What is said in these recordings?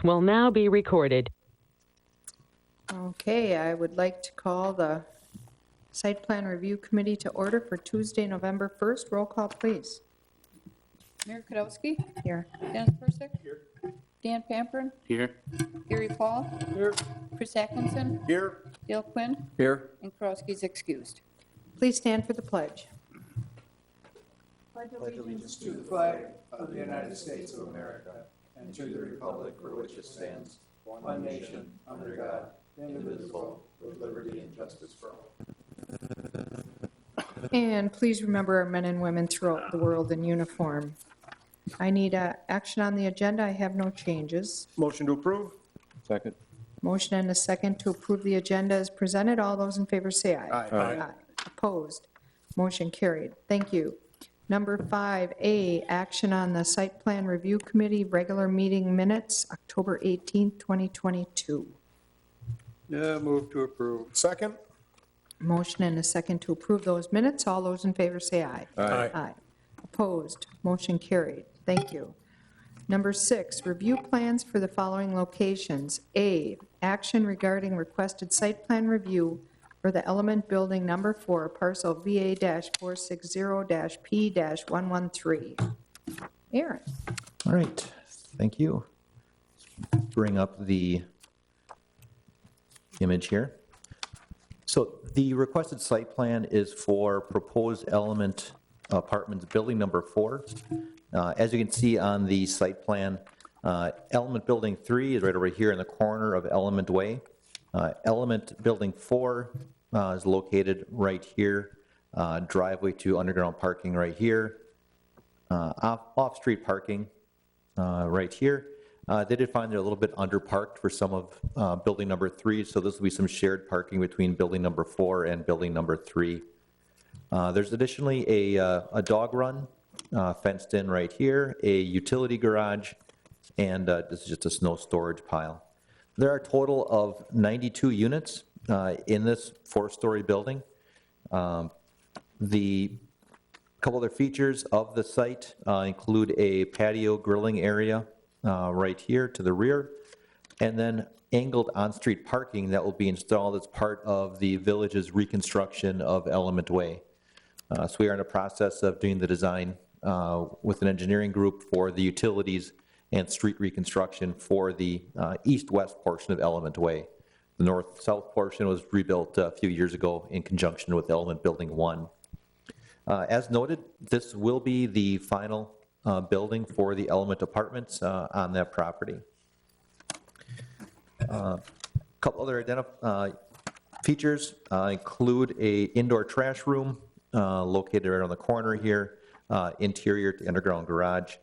Will now be recorded. Okay, I would like to call the Site Plan Review Committee to order for Tuesday, November 1st. Roll call, please. Mayor Kodowski, Here. Dennis Persick. Here. Dan Pampern, Here. Gary Paul, Here. Chris Atkinson, Here. Dale Quinn, Here. and Karowski's excused. Please stand for the pledge. Pledge allegiance to the flag of the United States of America and to the republic for which it stands, one nation, under God, indivisible, with liberty and justice for all. And please remember our men and women throughout the world in uniform. I need action on the agenda. I have no changes. Motion to approve. Second. Motion and a second to approve the agenda as presented. All those in favor say aye. Aye. Opposed? Motion carried. Thank you. Number 5A, action on the Site Plan Review Committee regular meeting minutes, October 18th, 2022. Yeah, move to approve. Second. Motion and a second to approve those minutes. All those in favor say aye. Aye. Aye. Opposed? Motion carried. Thank you. Number 6, review plans for the following locations. A, action regarding requested site plan review for the Element Building Number 4, parcel VA-460-P-113. Aaron. All right, thank you. Bring up the image here. So the requested site plan is for proposed Element Apartments Building Number 4. As you can see on the site plan, Element Building 3 is right over here in the corner of Element Way. Element Building 4 is located right here. Driveway to underground parking right here. Off-street parking right here. They did find they're a little bit underparked for some of building number 3, so this will be some shared parking between building number 4 and building number 3. There's additionally a dog run fenced in right here, a utility garage, and this is just a snow storage pile. There are a total of 92 units in this 4-story building. The couple other features of the site include a patio grilling area right here to the rear, and then angled on-street parking that will be installed as part of the village's reconstruction of Element Way. So we are in a process of doing the design with an engineering group for the utilities and street reconstruction for the east-west portion of Element Way. The north-south portion was rebuilt a few years ago in conjunction with Element Building 1. As noted, this will be the final building for the Element Apartments on that property. A couple other features include a indoor trash room located right on the corner here, interior to underground garage.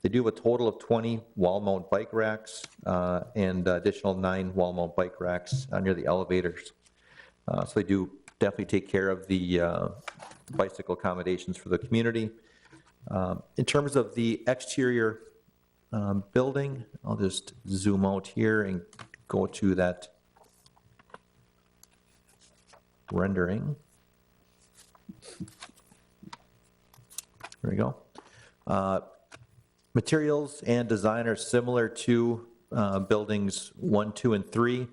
They do have a total of 20 wall-mount bike racks and additional 9 wall-mount bike racks near the elevators. So they do definitely take care of the bicycle accommodations for the community. In terms of the exterior building, I'll just zoom out here and go to that rendering. There we go. Materials and design are similar to buildings 1, 2, and 3.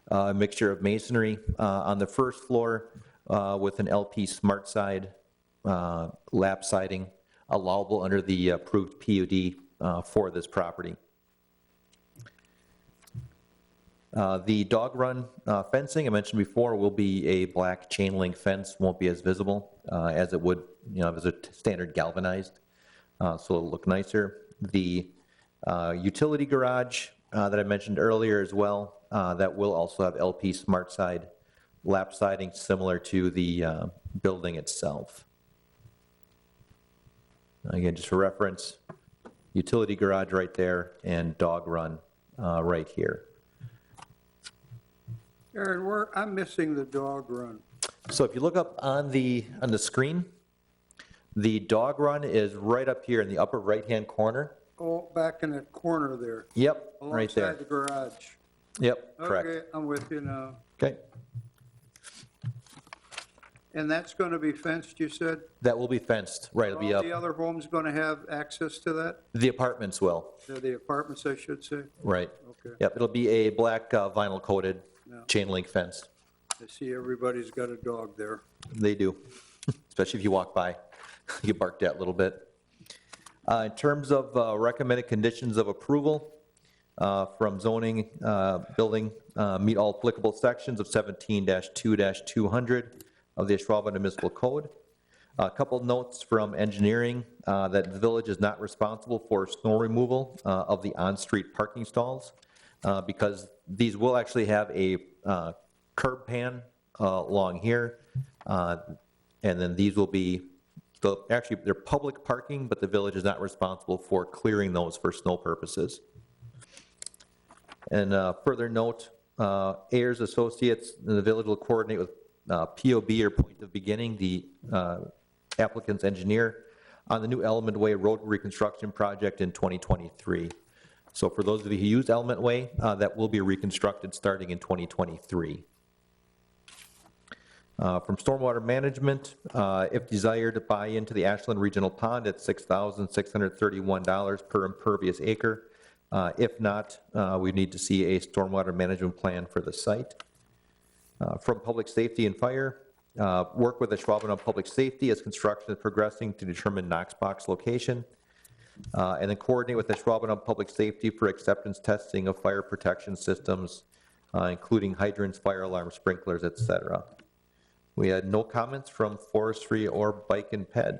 A mixture of masonry on the first floor with an LP smart side lap siding allowable under the approved PUD for this property. The dog run fencing I mentioned before will be a black chain link fence, won't be as visible as it would, as a standard galvanized, so it'll look nicer. The utility garage that I mentioned earlier as well, that will also have LP smart side lap siding similar to the building itself. Again, just for reference, utility garage right there and dog run right here. Aaron, I'm missing the dog run. So if you look up on the screen, the dog run is right up here in the upper right-hand corner. Oh, back in the corner there. Yep, right there. Alongside the garage. Yep, correct. Okay, I'm with you now. Okay. And that's going to be fenced, you said? That will be fenced, right, it'll be All up, the other homes going to have access to that? the apartments will, The apartments, I should say? right. Okay. Yep, it'll be a black vinyl coated Yeah. chain link fence. I see everybody's got a dog there. They do, especially if you walk by, you get barked at a little bit. In terms of recommended conditions of approval from zoning, building, meet all applicable sections of 17-2-200 of the Ashwaubenon Municipal Code. A couple notes from engineering that the village is not responsible for snow removal of the on-street parking stalls because these will actually have a curb pan along here, and then these will be, actually, they're public parking, but the village is not responsible for clearing those for snow purposes. And further note, Ayers Associates, the village will coordinate with POB, or point of beginning, the applicant's engineer, on the new Element Way road reconstruction project in 2023. So for those of you who use Element Way, that will be reconstructed starting in 2023. From stormwater management, if desired to buy into the Ashland Regional Pond at $6,631 per impervious acre. If not, we need to see a stormwater management plan for the site. From public safety and fire, work with Ashwaubenon Public Safety as construction is progressing to determine Knox box location. And then coordinate with Ashwaubenon Public Safety for acceptance testing of fire protection systems, including hydrants, fire alarm, sprinklers, et cetera. We had no comments from forestry or bike and ped.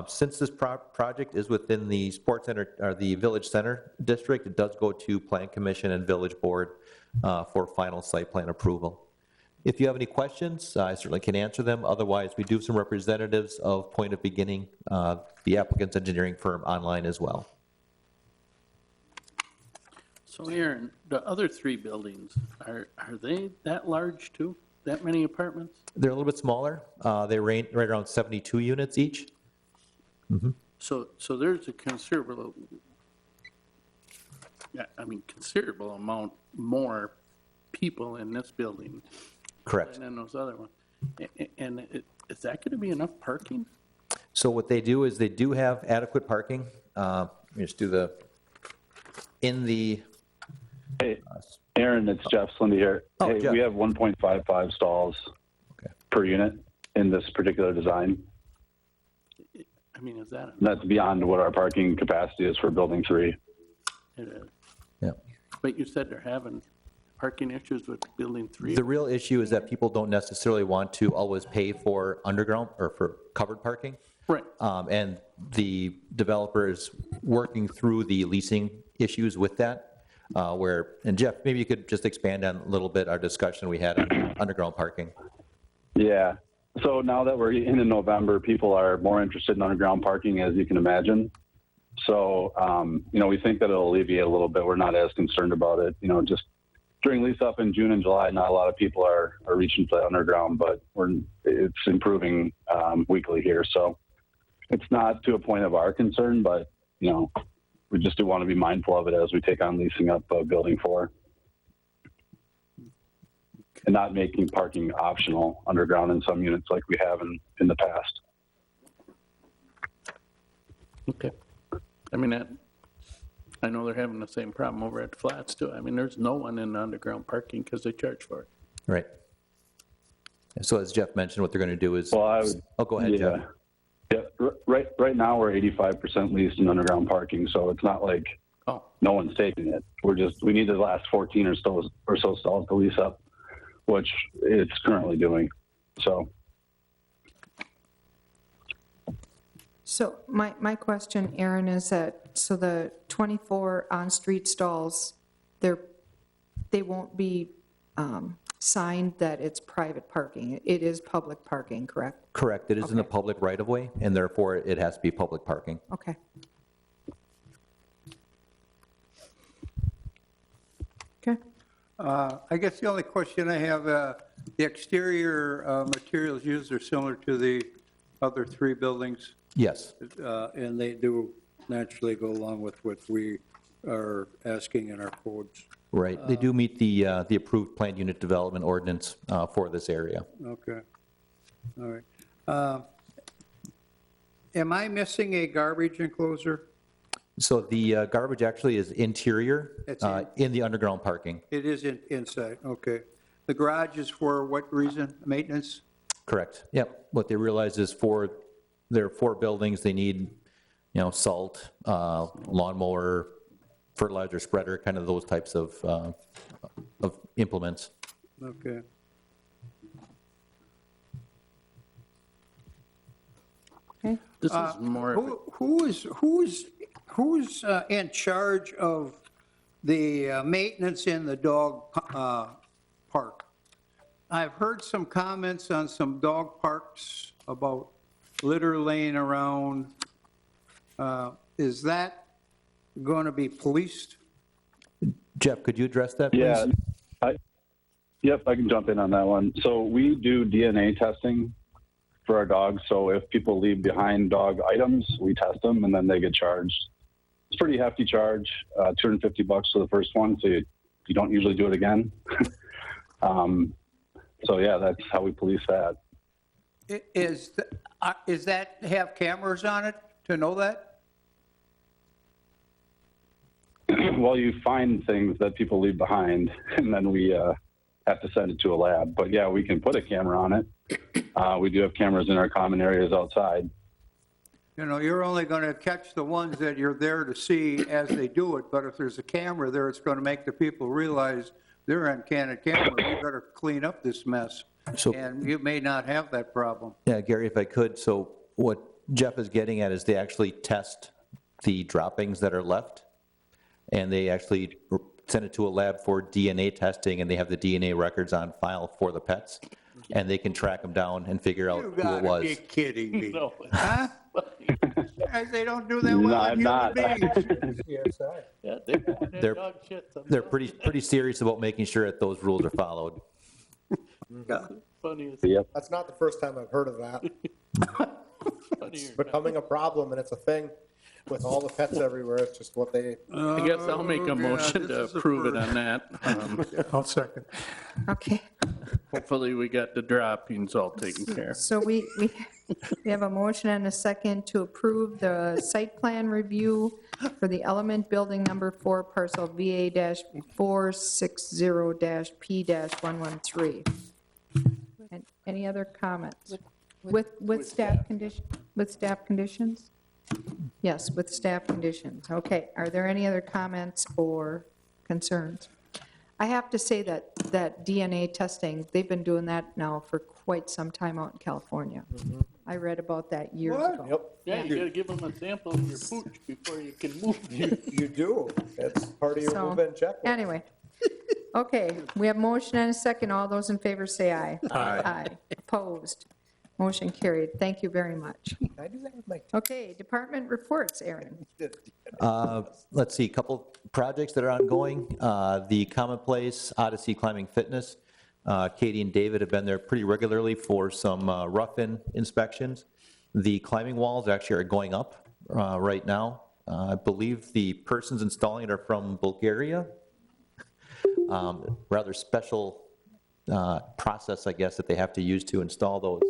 Since this project is within the sports center, or the village center district, it does go to Plan Commission and Village Board for final site plan approval. If you have any questions, I certainly can answer them. Otherwise, we do have some representatives of Point of Beginning, the applicant's engineering firm, online as well. So Aaron, the other three buildings, are they that large too? That many apartments? They're a little bit smaller. They range right around 72 units each. So there's a considerable, yeah, I mean, considerable amount more people in this building Correct. than in those other ones. And is that going to be enough parking? So what they do is they do have adequate parking. Let me just do the, in the, Hey, Aaron, it's Jeff Slindy here. Oh, Hey, Jeff. we have 1.55 stalls Okay. per unit in this particular design. I mean, is that, And that's beyond what our parking capacity is for building 3. it is? yeah. But you said they're having parking issues with building 3? The real issue is that people don't necessarily want to always pay for underground or for covered parking. Right. And the developer is working through the leasing issues with that, where, and Jeff, maybe you could just expand on a little bit our discussion we had on underground parking. Yeah. So now that we're into November, people are more interested in underground parking, as you can imagine. So, we think that it'll alleviate a little bit. We're not as concerned about it. Just during lease up in June and July, not a lot of people are reaching for the underground, but it's improving weekly here. So it's not to a point of our concern, but, we just do want to be mindful of it as we take on leasing up building 4. And not making parking optional underground in some units like we have in the past. Okay. I mean, I know they're having the same problem over at the flats too. I mean, there's no one in the underground parking because they charge for it. Right. And so as Jeff mentioned, what they're going to do is, Well, I would, oh, go ahead, Jeff. Yeah, right now we're 85% leased in underground parking, so it's not like Oh, no one's taking it. We need the last 14 or so stalls to lease up, which it's currently doing. So my question, Aaron, is that, so the 24 on-street stalls, they won't be signed that it's private parking. It is public parking, correct? Correct. It is in the Okay. public right-of-way, and therefore it has to be public parking. Okay. Okay. I guess the only question I have, the exterior materials used are similar to the other 3 buildings, Yes. and they do naturally go along with what we are asking in our codes. Right. They do meet the approved planned unit development ordinance for this area. Okay. All right. Am I missing a garbage enclosure? So the garbage actually is interior It's in the underground parking. It is inside, okay. The garage is for what reason? Maintenance? Correct. Yep. What they realize is for their 4 buildings, they need, salt, lawnmower, fertilizer spreader, kind of those types of implements. Okay. Okay, This is more, of a- Who's in charge of the maintenance in the dog park? I've heard some comments on some dog parks about litter laying around. Is that going to be policed? Jeff, could you address that, please? Yeah, yep, I can jump in on that one. So we do DNA testing for our dogs. So if people leave behind dog items, we test them and then they get charged. It's a pretty hefty charge, $250 for the first one. So you don't usually do it again. So yeah, that's how we police that. Is that have cameras on it to know that? Well, you find things that people leave behind and then we have to send it to a lab. But yeah, we can put a camera on it. We do have cameras in our common areas outside. You're only going to catch the ones that you're there to see as they do it, but if there's a camera there, it's going to make the people realize they're on candid camera. We better clean up this mess. So- And you may not have that problem. Yeah, Gary, if I could, so what Jeff is getting at is they actually test the droppings that are left, and they actually send it to a lab for DNA testing, and they have the DNA records on file for the pets, and they can track them down and figure out You who it gotta was. be kidding me. No. Huh? They don't do that No, well I'm in not. human beings. yeah, they want that They're- dog shit sometimes. They're pretty serious about making sure that those rules are followed. Funny as, Yep. That's not the first time I've heard of that. funny It's as- becoming a problem, and it's a thing with all the pets everywhere. It's just what they, I guess I'll make a Oh, motion yeah, to this is a approve it first. on that. I'll second. okay. Hopefully we got the droppings all taken care of. So we have a motion and a second to approve the site plan review for the element building number 4, parcel VA-460-P-113. And any other comments? With staff condition, with staff conditions? Yes, with staff conditions. Okay, are there any other comments or concerns? I have to say that DNA testing, they've been doing that now for quite some time out in California. I read about that years What? ago. Yep, Yeah, you gotta give them a sample of your pooch before you can move. you do. It's part of your So, move-in checklist. Anyway, okay, we have motion and a second. All those in favor say aye. Aye. Opposed? Motion carried. Thank you very much. Can I do that with my Okay, department reports, Aaron. Let's see, a couple projects that are ongoing. The Commonplace Odyssey Climbing Fitness. Katie and David have been there pretty regularly for some rough-in inspections. The climbing walls actually are going up right now. I believe the persons installing it are from Bulgaria. Rather special process, I guess, that they have to use to install those.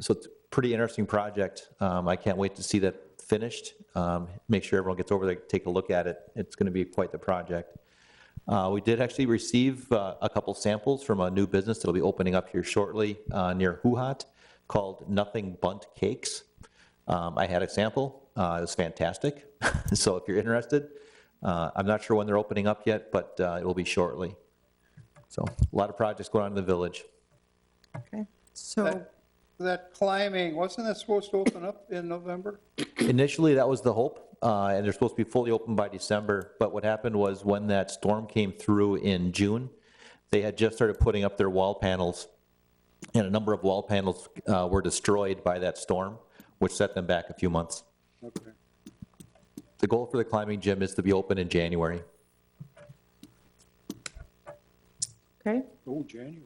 So it's a pretty interesting project. I can't wait to see that finished. Make sure everyone gets over there, take a look at it. It's going to be quite the project. We did actually receive a couple samples from a new business that'll be opening up here shortly near Huhat called Nothing Bunt Cakes. I had a sample. It was fantastic. So if you're interested, I'm not sure when they're opening up yet, but it will be shortly. So a lot of projects going on in the village. Okay, so, That climbing, wasn't that supposed to open up in November? Initially, that was the hope, and they're supposed to be fully open by December. But what happened was when that storm came through in June, they had just started putting up their wall panels, and a number of wall panels were destroyed by that storm, which set them back a few months. Okay. The goal for the climbing gym is to be open in January. okay, Oh, January.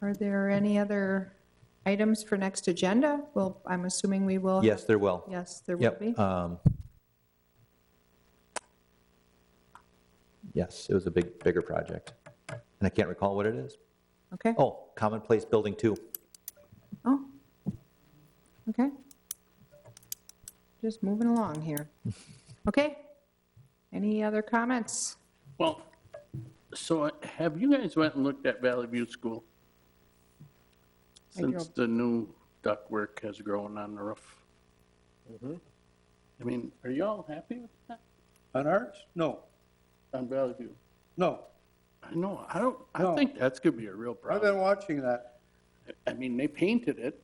are there any other items for next agenda? Well, I'm assuming we will. Yes, have- there will. Yes, there will Yep. be. Yes, it was a bigger project, and I can't recall what it is. Okay? Oh, commonplace building 2. Oh, okay. Just moving along here. Okay? Any other comments? Well, so have you guys went and looked at Valley View School? I Since drove- the new ductwork has grown on the roof? I mean, are you all happy with that On ours? No, on Valley View? no. I know, I No. think that's gonna be a real I've problem. been watching that. I mean, they painted it.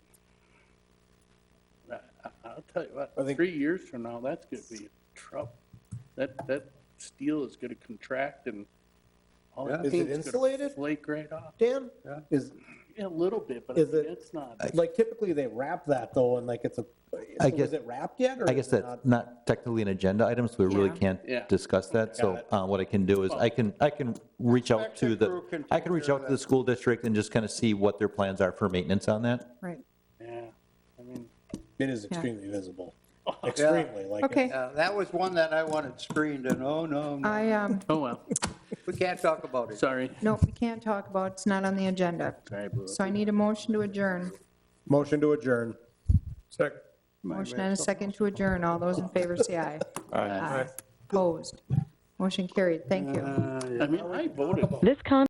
I'll tell you what, I think- 3 years from now, that's gonna be trouble. That steel is gonna contract and all Yeah. that Is it paint's gonna insulated? flake right off. Dan? Yeah. Is, Yeah, a little bit, but Is it- it's not. like typically they wrap that though, and like it's a, I so guess- is it wrapped yet? or I guess is it that's not technically an agenda item, so we really Yeah. can't Yeah. discuss that. So what I can do is I can reach out to Inspection crew can I take can reach care out of to the that. school district and just kind of see what their plans are for maintenance on that. Right. Yeah, I mean, It is extremely visible. Extremely, like. Okay. Yeah, that was one that I wanted screened, and oh, no, oh well, we can't talk about it. sorry. No, we can't talk about, it's not on the agenda. Sorry, blew it. So I need a motion to adjourn. Motion to adjourn. Second. Motion and a second to adjourn. All those in favor say aye. Aye. Opposed? Motion carried. Thank you. I mean, I voted. This con-